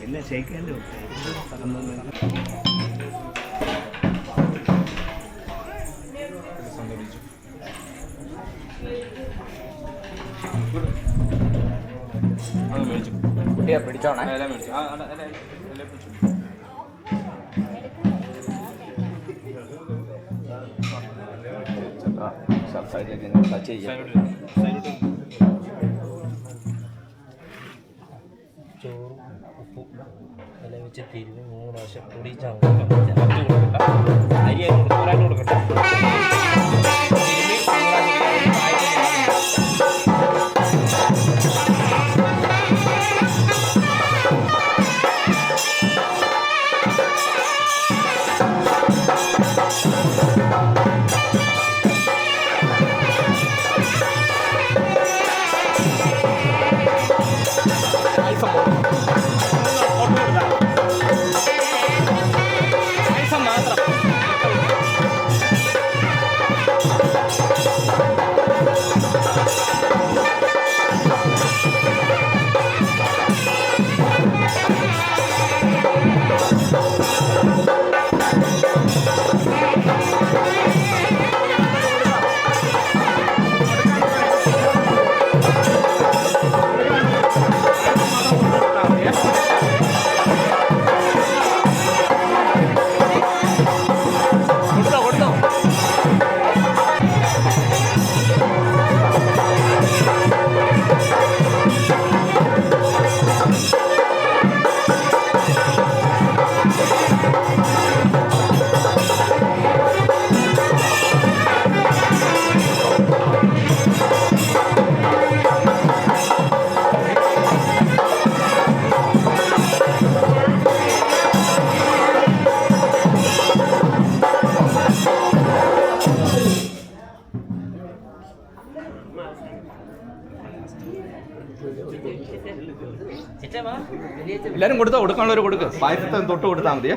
എല്ലാം ക്ഷയിക്കാൻ്റെ കുട്ടിയെ പിടിച്ചോണേ. സൈഡിലേക്ക് ടച്ച് ചെയ്യാം. ചോറും ഉപ്പും ഇല വെച്ച് തിരിഞ്ഞ് 3 പ്രാവശ്യം പൊടി ചാമ്പ് അരി ഒരാൾക്ക് കൊടുക്കട്ടെ. എല്ലാവരും കൊടുത്തോ, കൊടുക്കാനുള്ളവർ കൊടുക്കുക. പായസത്തെ തൊട്ട് കൊടുത്താൽ മതിയേ.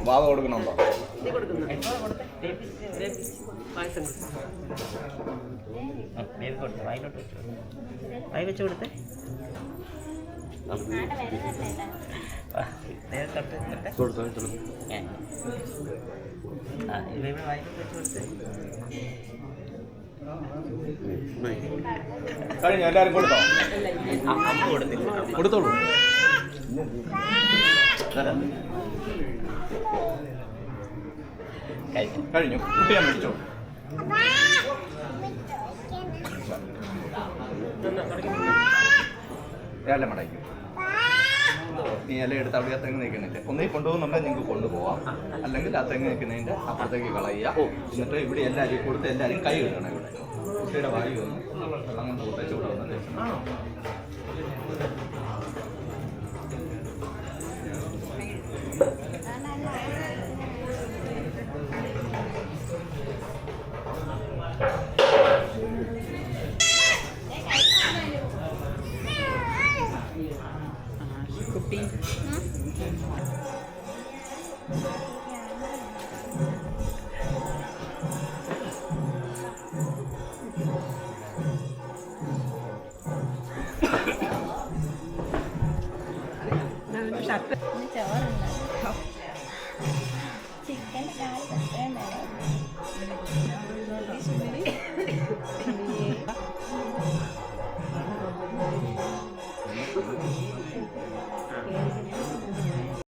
വാവ കൊടുക്കണുണ്ടോ? വെച്ച് കൊടുത്തേ. കഴിഞ്ഞു, എല്ലാവരും കൊടുത്തോ? കൊടുത്തോളൂ. കഴിഞ്ഞു, കുട്ടിയാൻ മേടിച്ചോ. ഇല മടയ്ക്കും. നീ ഇല എടുത്ത് അവിടെ ആ തെങ്ങ് നിൽക്കുന്നില്ല. ഒന്നീ കൊണ്ടുപോകുന്നുണ്ടെങ്കിൽ നിങ്ങൾക്ക് കൊണ്ടുപോവാം, അല്ലെങ്കിൽ ആ തെങ്ങ് നിൽക്കുന്നതിൻ്റെ അപ്പുറത്തേക്ക് കളയുക. എന്നിട്ട് ഇവിടെ എല്ലാവരും കൊടുത്ത് എല്ലാവരും കൈ കിട്ടണം. ഇവിടെ കുട്ടിയുടെ വായു വന്നു അങ്ങനെ കൂട്ടച്ച് കൂടെ വന്നത്. കുട്ടി ചോറുണ്ടോ? ചിക്കൻ